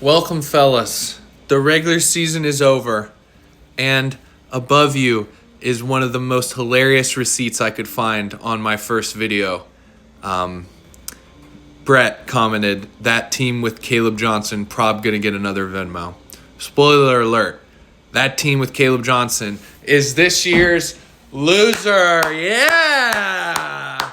Welcome, fellas. The regular season is over, and above you is one of the most hilarious receipts I could find on my first video. Brett commented, "That team with Caleb Johnson probably gonna get another Venmo." Spoiler alert, that team with Caleb Johnson is this year's loser. Yeah!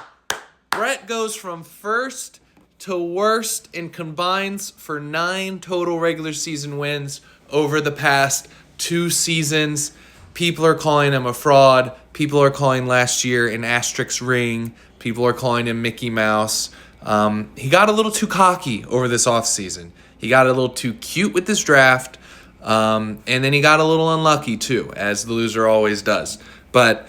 Brett goes from first to worst and combines for 9 total regular season wins over the past 2 seasons. People are calling him a fraud. People are calling last year an asterisk ring. People are calling him Mickey Mouse. He got a little too cocky over this offseason. He got a little too cute with this draft. And then he got a little unlucky too, as the loser always does. But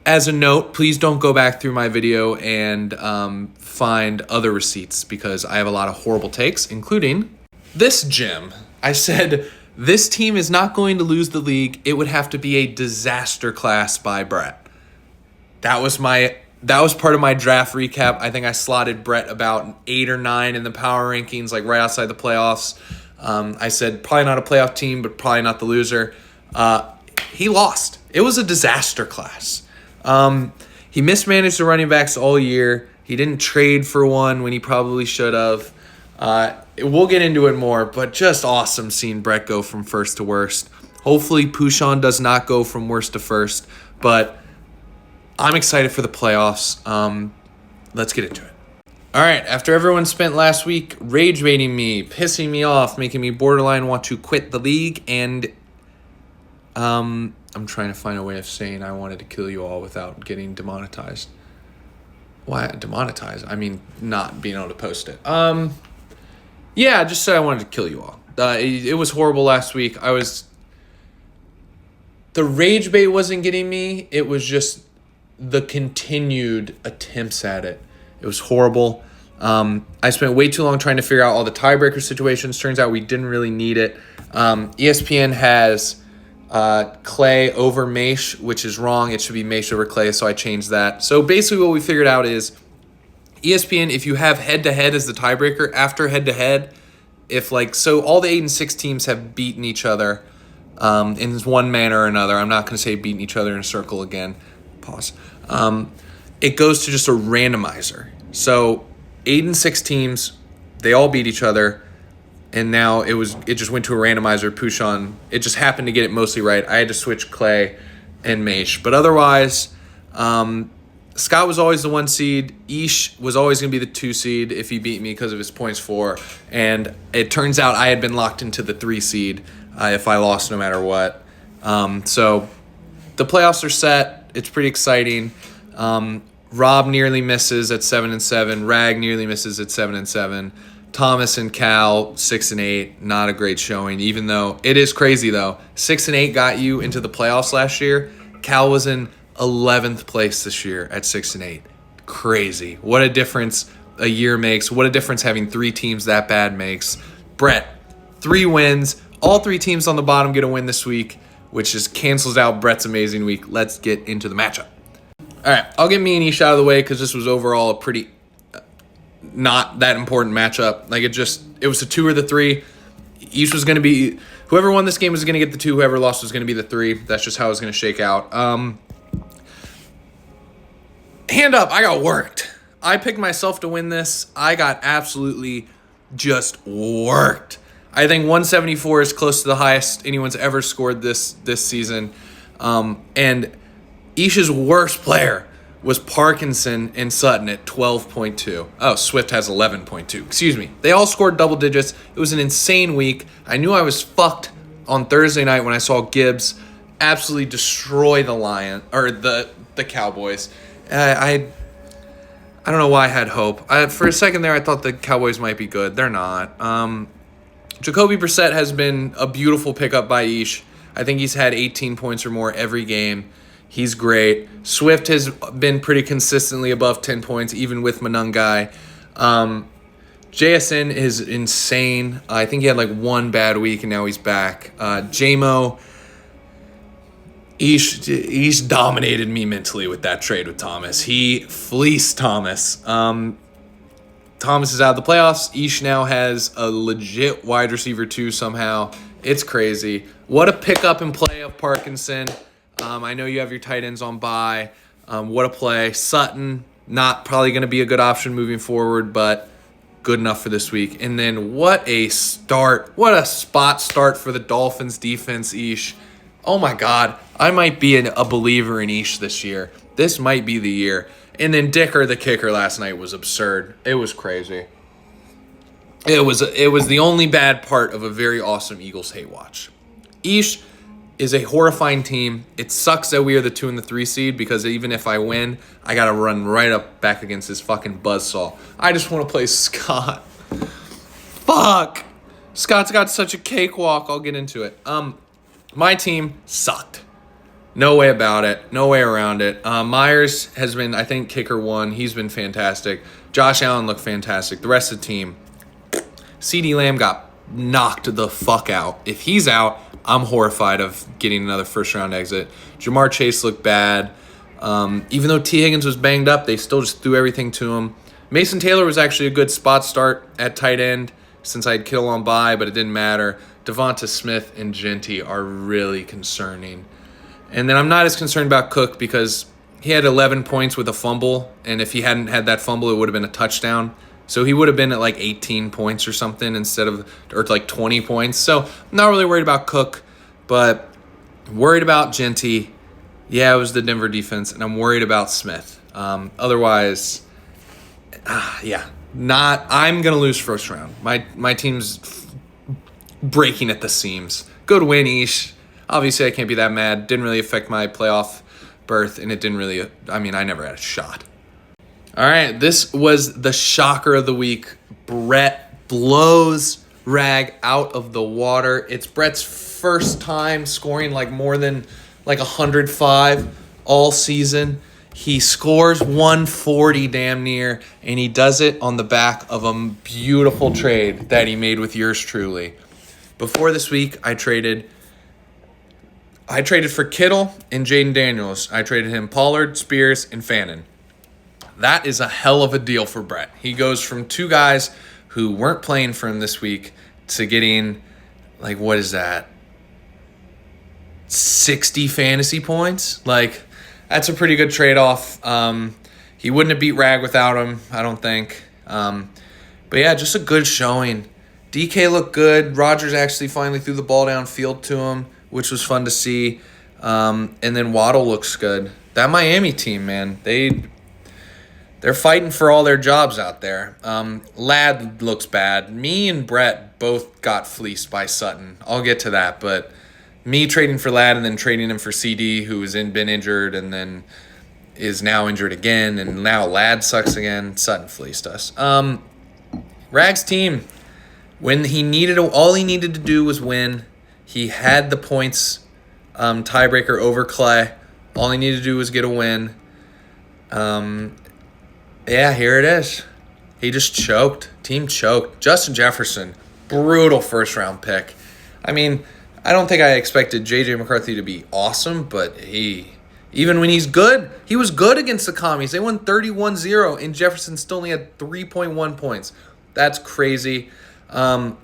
as a note, please don't go back through my video and find other receipts because I have a lot of horrible takes, including this gem. I said, this team is not going to lose the league. It would have to be a disaster class by Brett. That was part of my draft recap. I think I slotted Brett about 8 or 9 in the power rankings, like right outside the playoffs. I said probably not a playoff team, but probably not the loser. He lost. It was a disaster class. He mismanaged the running backs all year. He didn't trade for one when he probably should have. We'll get into it more, but just awesome seeing Brett go from first to worst. Hopefully Pushan does not go from worst to first, but I'm excited for the playoffs. Let's get into it. All right, after everyone spent last week rage baiting me, pissing me off, making me borderline want to quit the league, and I'm trying to find a way of saying I wanted to kill you all without getting demonetized. Why demonetized? I mean, not being able to post it. Yeah, I just said I wanted to kill you all. It was horrible last week. The rage bait wasn't getting me. It was just the continued attempts at it. It was horrible. I spent way too long trying to figure out all the tiebreaker situations. Turns out we didn't really need it. ESPN has Clay over Maish, which is wrong. It should be Maish over Clay, so I changed that. So basically what we figured out is ESPN, if you have head-to-head as the tiebreaker, after head-to-head, so all the 8-6 teams have beaten each other in one manner or another. I'm not going to say beaten each other in a circle again. Pause. It goes to just a randomizer. So 8-6 teams, they all beat each other. And now it just went to a randomizer. Pushan, it just happened to get it mostly right. I had to switch Clay and Maish. But otherwise, Scott was always the 1 seed. Ish was always going to be the 2 seed if he beat me because of his points for. And it turns out I had been locked into the 3 seed if I lost no matter what. So the playoffs are set. It's pretty exciting. Rob nearly misses at 7-7. Rag nearly misses at 7-7. Thomas and Cal 6-8, not a great showing. Even though it is crazy though, 6-8 got you into the playoffs last year. Cal was in 11th place this year at 6-8. Crazy. What a difference a year makes. What a difference having 3 teams that bad makes. Brett, 3 wins. All 3 teams on the bottom get a win this week, which just cancels out Brett's amazing week. Let's get into the matchup. All right, I'll get me and Ish out of the way because this was overall a pretty not that important matchup. It was the 2 or the 3. Ish was going to be, whoever won this game was going to get the 2, whoever lost was going to be the 3. That's just how it was going to shake out. Hand up, I got worked. I picked myself to win this. I got absolutely just worked. I think 174 is close to the highest anyone's ever scored this season. And Ish's worst player was Parkinson and Sutton at 12.2. Oh, Swift has 11.2. Excuse me. They all scored double digits. It was an insane week. I knew I was fucked on Thursday night when I saw Gibbs absolutely destroy the Cowboys. I don't know why I had hope. For a second there, I thought the Cowboys might be good. They're not. Jacoby Brissett has been a beautiful pickup by Ish. I think he's had 18 points or more every game. He's great. Swift has been pretty consistently above 10 points, even with Manungai. JSN is insane. I think he had 1 bad week, and now he's back. JMO, Ish dominated me mentally with that trade with Thomas. He fleeced Thomas. Thomas is out of the playoffs. Ish now has a legit wide receiver too somehow. It's crazy. What a pickup and play of Parkinson. I know you have your tight ends on bye. What a play. Sutton, not probably going to be a good option moving forward, but good enough for this week. And then what a start. What a spot start for the Dolphins defense, Ish. Oh my God. I might be a believer in Ish this year. This might be the year. And then Dicker, the kicker, last night was absurd. It was crazy. It was the only bad part of a very awesome Eagles hate watch. Ish is a horrifying team. It sucks that we are the 2 and the 3 seed because even if I win, I got to run right up back against this fucking buzzsaw. I just want to play Scott. Fuck. Scott's got such a cakewalk. I'll get into it. My team sucked. No way about it. No way around it. Myers has been, I think, kicker 1. He's been fantastic. Josh Allen looked fantastic. The rest of the team, CeeDee Lamb got knocked the fuck out. If he's out, I'm horrified of getting another first-round exit. Jamar Chase looked bad. Even though T. Higgins was banged up, they still just threw everything to him. Mason Taylor was actually a good spot start at tight end since I had Kittle on bye, but it didn't matter. Devonta Smith and Genty are really concerning. And then I'm not as concerned about Cook because he had 11 points with a fumble, and if he hadn't had that fumble, it would have been a touchdown. So he would have been at like 18 points or something or like 20 points. So I'm not really worried about Cook, but worried about Genty. Yeah, it was the Denver defense, and I'm worried about Smith. Otherwise, I'm going to lose first round. My team's breaking at the seams. Good win, Ish. Obviously, I can't be that mad. Didn't really affect my playoff berth, and it didn't really, I never had a shot. All right, this was the shocker of the week. Brett blows Rag out of the water. It's Brett's first time scoring like more than like 105 all season. He scores 140 damn near, and he does it on the back of a beautiful trade that he made with yours truly. Before this week, I traded for Kittle and Jaden Daniels. I traded him Pollard, Spears, and Fannin. That is a hell of a deal for Brett. He goes from 2 guys who weren't playing for him this week to getting, like, what is that? 60 fantasy points? Like, that's a pretty good trade-off. He wouldn't have beat Rag without him, I don't think. But yeah, just a good showing. DK looked good. Rodgers actually finally threw the ball downfield to him, which was fun to see. And then Waddle looks good. That Miami team, man, they're fighting for all their jobs out there. Ladd looks bad. Me and Brett both got fleeced by Sutton. I'll get to that, but me trading for Ladd and then trading him for CD, who has been injured and then is now injured again, and now Ladd sucks again. Sutton fleeced us. Rag's team, when all he needed to do was win. He had the points tiebreaker over Clay. All he needed to do was get a win. Yeah, here it is. He just choked. Team choked. Justin Jefferson, brutal first-round pick. I don't think I expected J.J. McCarthy to be awesome, but even when he's good, he was good against the Commies. They won 31-0, and Jefferson still only had 3.1 points. That's crazy. And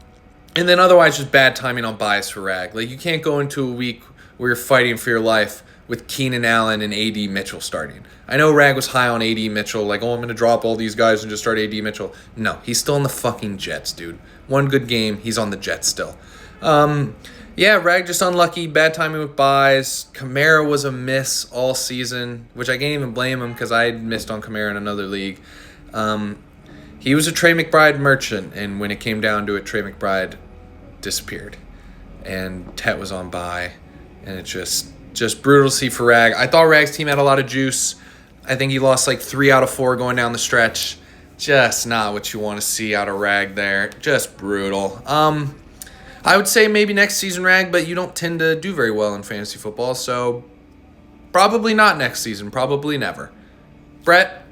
then otherwise, just bad timing on bias for Rag. Like, you can't go into a week where you're fighting for your life with Keenan Allen and A.D. Mitchell starting. I know Rag was high on A.D. Mitchell, like, I'm going to drop all these guys and just start A.D. Mitchell. No, he's still on the fucking Jets, dude. One good game, he's on the Jets still. Yeah, Rag just unlucky, bad timing with buys. Kamara was a miss all season, which I can't even blame him because I had missed on Kamara in another league. He was a Trey McBride merchant, and when it came down to it, Trey McBride disappeared. And Tet was on bye, and it just brutal to see for Rag. I thought Rag's team had a lot of juice. I think he lost like 3 out of 4 going down the stretch. Just not what you want to see out of Rag there. Just brutal. I would say maybe next season, Rag, but you don't tend to do very well in fantasy football, so probably not next season. Probably never. Brett,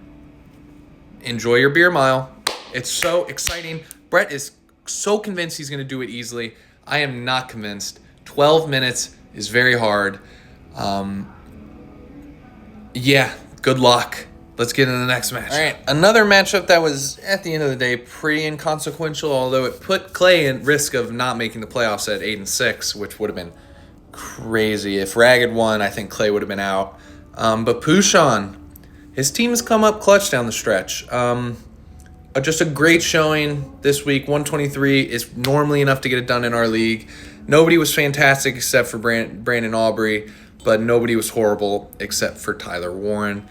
enjoy your beer mile. It's so exciting. Brett is so convinced he's going to do it easily. I am not convinced. 12 minutes is very hard. Yeah, good luck. let's get into the next match. All right, another matchup that was, at the end of the day, pretty inconsequential, although it put Clay at risk of not making the playoffs at 8-6, which would have been crazy. If Ragged won, I think Clay would have been out. But Pushan, his team has come up clutch down the stretch. Just a great showing this week. 123 is normally enough to get it done in our league. Nobody was fantastic except for Brandon Aubrey, but nobody was horrible except for Tyler Warren,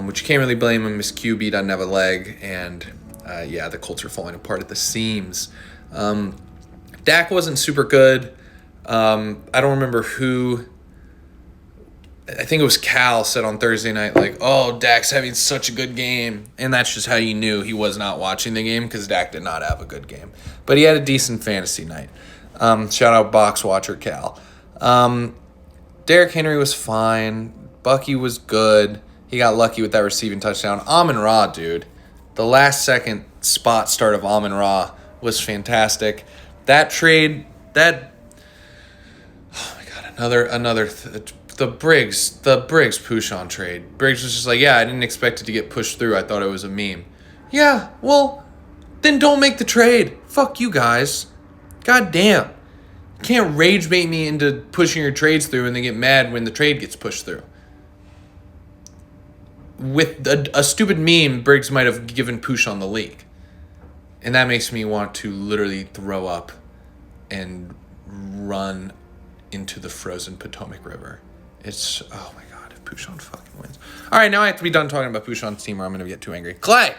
which you can't really blame him. His QB doesn't have a leg, and the Colts are falling apart at the seams. Dak wasn't super good. I don't remember who. I think it was Cal said on Thursday night, like, oh, Dak's having such a good game. And that's just how you knew he was not watching the game, because Dak did not have a good game. But he had a decent fantasy night. Shout out Box Watcher Cal. Derrick Henry was fine. Bucky was good. He got lucky with that receiving touchdown. Amon-Ra, dude. The last second spot start of Amon-Ra was fantastic. That trade, oh my God, the Briggs Pushan trade. Briggs was just like, yeah, I didn't expect it to get pushed through. I thought it was a meme. Yeah, well, then don't make the trade. Fuck you guys. God damn. You can't rage bait me into pushing your trades through and then get mad when the trade gets pushed through. With a stupid meme, Briggs might have given Pushan the league. And that makes me want to literally throw up and run into the frozen Potomac River. It's, oh my God, if Pushan fucking wins. All right, now I have to be done talking about Pushan's team or I'm going to get too angry. Clay!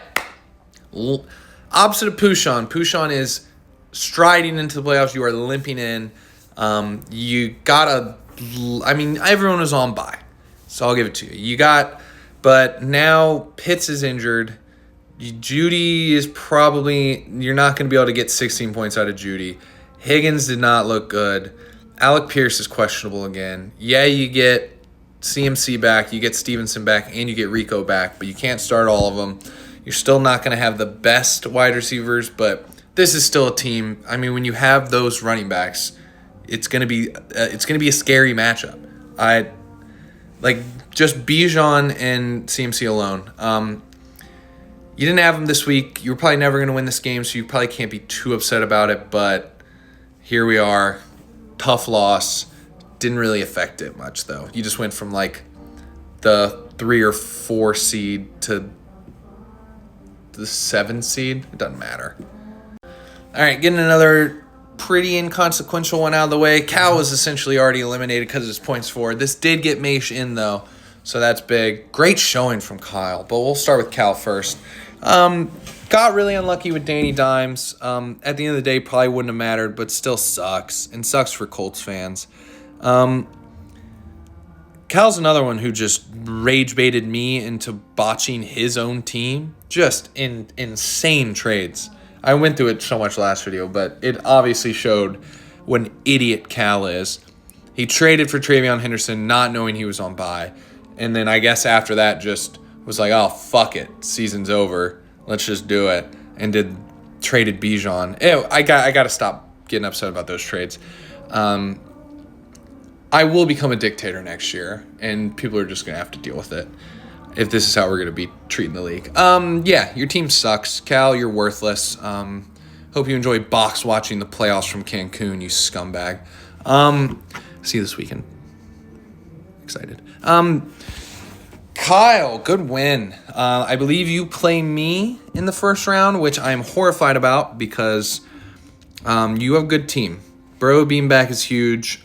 Opposite of Pushan. Pushan is striding into the playoffs. You are limping in. Everyone was on bye. So I'll give it to you. But now Pitts is injured. Judy is probably, you're not going to be able to get 16 points out of Judy. Higgins did not look good. Alec Pierce is questionable again. Yeah, you get CMC back, you get Stevenson back, and you get Rico back, but you can't start all of them. You're still not going to have the best wide receivers, but this is still a team. I mean, when you have those running backs, it's going to be a scary matchup. Just Bijan and CMC alone. You didn't have them this week. You were probably never going to win this game, so you probably can't be too upset about it, but here we are. Tough loss. Didn't really affect it much, though. You just went from, the 3 or 4 seed to the 7 seed. It doesn't matter. All right, getting another pretty inconsequential one out of the way. Cal was essentially already eliminated because of his points forward. This did get Maish in, though, so that's big. Great showing from Kyle, but we'll start with Cal first. Got really unlucky with Danny Dimes. At the end of the day, probably wouldn't have mattered, but still sucks, and sucks for Colts fans. Cal's another one who just rage baited me into botching his own team. Just insane trades. I went through it so much last video, but it obviously showed what an idiot Cal is. He traded for Travion Henderson not knowing he was on bye, and then I guess after that just was like, oh, fuck it, season's over. Let's just do it. And traded Bijan. I got to stop getting upset about those trades. I will become a dictator next year, and people are just going to have to deal with it if this is how we're going to be treating the league. Your team sucks. Cal, you're worthless. Hope you enjoy box watching the playoffs from Cancun, you scumbag. See you this weekend. Excited. Kyle, good win. I believe you play me in the first round, which I'm horrified about because you have a good team. Burrow being back is huge.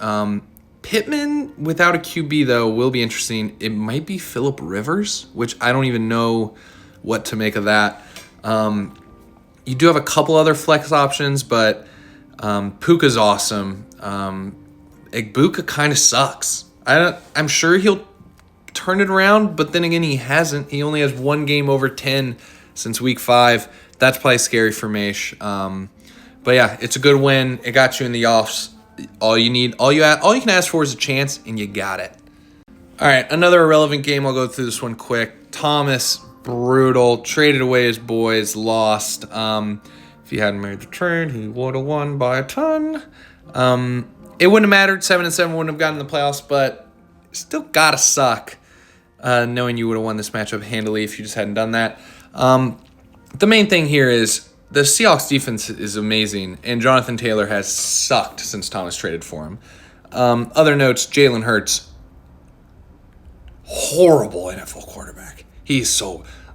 Pittman without a QB, though, will be interesting. It might be Phillip Rivers, which I don't even know what to make of that. You do have a couple other flex options, but Puka's awesome. Egbuka kind of sucks. I'm sure he'll turn it around, but then again, he hasn't. He only has one game over 10 since week 5. That's probably scary for Maish. But yeah, it's a good win. It got you in the offs. All you can ask for is a chance, and you got it. All right, another irrelevant game. I'll go through this one quick. Thomas, brutal. Traded away his boys, lost. If he hadn't made the trade, he would have won by a ton. It wouldn't have mattered. 7-7 wouldn't have gotten the playoffs, but still gotta suck. knowing you would have won this matchup handily if you just hadn't done that. The main thing here is the Seahawks defense is amazing, and Jonathan Taylor has sucked since Thomas traded for him. Other notes, Jalen Hurts, horrible NFL quarterback.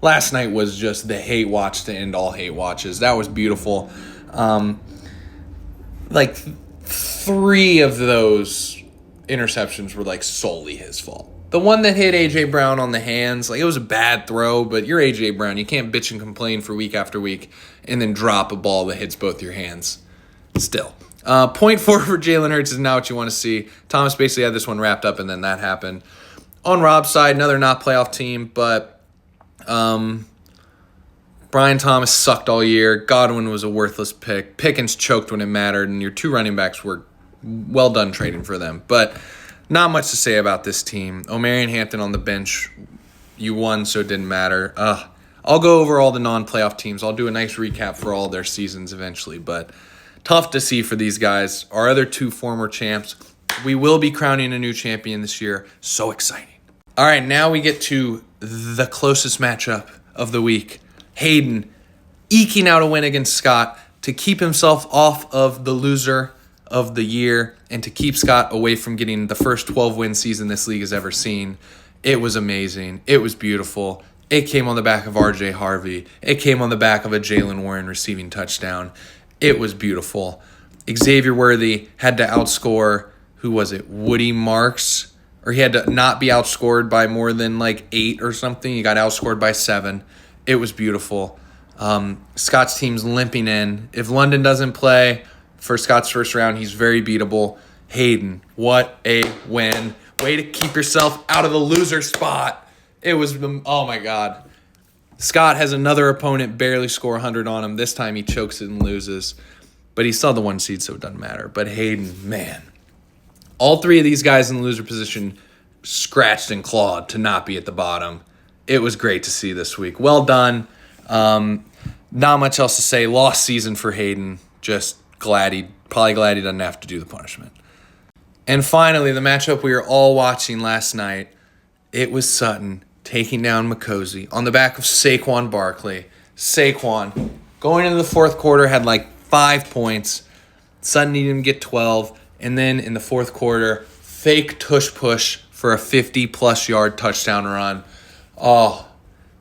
Last night was just the hate watch to end all hate watches. That was beautiful. Like 3 of those interceptions were like solely his fault. The one that hit A.J. Brown on the hands, like it was a bad throw, but you're A.J. Brown. You can't bitch and complain for week after week and then drop a ball that hits both your hands. Still. 0.4 for Jalen Hurts is not what you want to see. Thomas basically had this one wrapped up, and then that happened. On Rob's side, another not playoff team, but Brian Thomas sucked all year. Godwin was a worthless pick. Pickens choked when it mattered, and your 2 running backs were well done trading for them. But not much to say about this team. Omarion Hampton on the bench. You won, so it didn't matter. I'll go over all the non-playoff teams. I'll do a nice recap for all their seasons eventually, but tough to see for these guys. Our other 2 former champs. We will be crowning a new champion this year. So exciting. All right, now we get to the closest matchup of the week. Hayden eking out a win against Scott to keep himself off of the loser of the year and to keep Scott away from getting the first 12-win season this league has ever seen. It was amazing. It was beautiful. It came on the back of R.J. Harvey. It came on the back of a Jalen Warren receiving touchdown. It was beautiful. Xavier Worthy had to outscore, Woody Marks? Or he had to not be outscored by more than like 8 or something. He got outscored by 7. It was beautiful. Scott's team's limping in. If London doesn't play for Scott's first round, he's very beatable. Hayden, what a win. Way to keep yourself out of the loser spot. It was, oh my God. Scott has another opponent barely score 100 on him. This time he chokes it and loses. But he saw the 1 seed, so it doesn't matter. But Hayden, man. All 3 of these guys in the loser position scratched and clawed to not be at the bottom. It was great to see this week. Well done. Not much else to say. Lost season for Hayden. Just glad he doesn't have to do the punishment. And finally, the matchup we were all watching last night. It was Sutton taking down Mikosi on the back of Saquon Barkley. Saquon, going into the 4th quarter, had like 5 points. Sutton needed him to get 12. And then in the 4th quarter, fake tush push for a 50-plus yard touchdown run. Oh,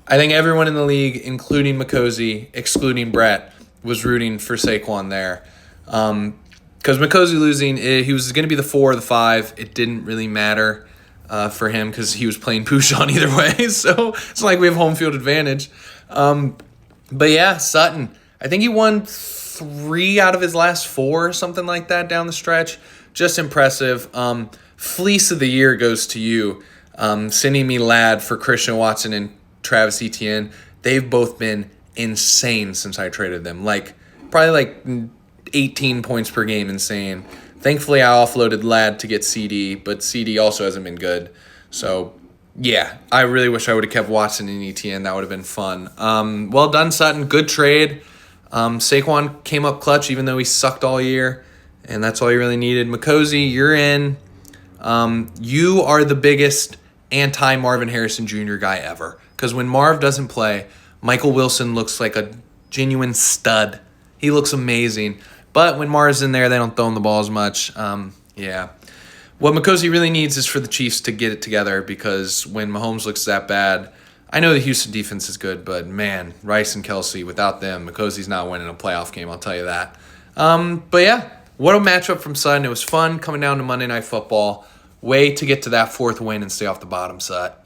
I think everyone in the league, including Mikosi, excluding Brett, was rooting for Saquon there. Because Mikosi losing, he was going to be the 4 or the 5. It didn't really matter for him because he was playing Pushan either way. So it's not like we have home field advantage. But yeah, Sutton, I think he won 3 out of his last 4 or something like that down the stretch. Just impressive. Fleece of the year goes to you. Sending me Lad for Christian Watson and Travis Etienne. They've both been insane since I traded them. Probably 18 points per game insane. Thankfully, I offloaded Lad to get CD, but CD also hasn't been good. So, yeah, I really wish I would have kept Watson and Etienne. That would have been fun. Well done, Sutton. Good trade. Saquon came up clutch even though he sucked all year, and that's all you really needed. Mikosi, you're in. You are the biggest anti-Marvin Harrison Jr. guy ever. Because when Marv doesn't play, Michael Wilson looks like a genuine stud. He looks amazing. But when Marv's in there, they don't throw him the ball as much. Yeah. What Mikosi really needs is for the Chiefs to get it together, because when Mahomes looks that bad, I know the Houston defense is good, but man, Rice and Kelsey, without them, Mikosi's not winning a playoff game, I'll tell you that. But yeah, what a matchup from Sutton. It was fun coming down to Monday Night Football. Way to get to that 4th win and stay off the bottom set.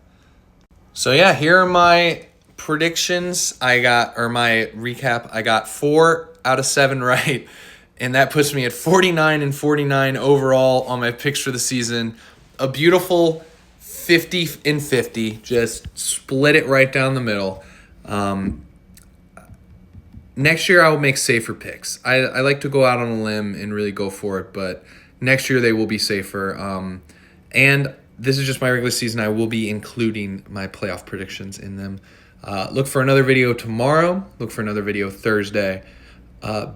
So yeah, here are my predictions. My recap. I got 4 out of 7 right, and that puts me at 49-49 overall on my picks for the season. A beautiful 50-50, just split it right down the middle. Next year I will make safer picks. I like to go out on a limb and really go for it, but next year they will be safer. And this is just my regular season. I will be including my playoff predictions in them. Look for another video tomorrow. Look for another video Thursday.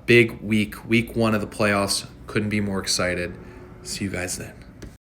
Big week 1 of the playoffs. Couldn't be more excited. See you guys then.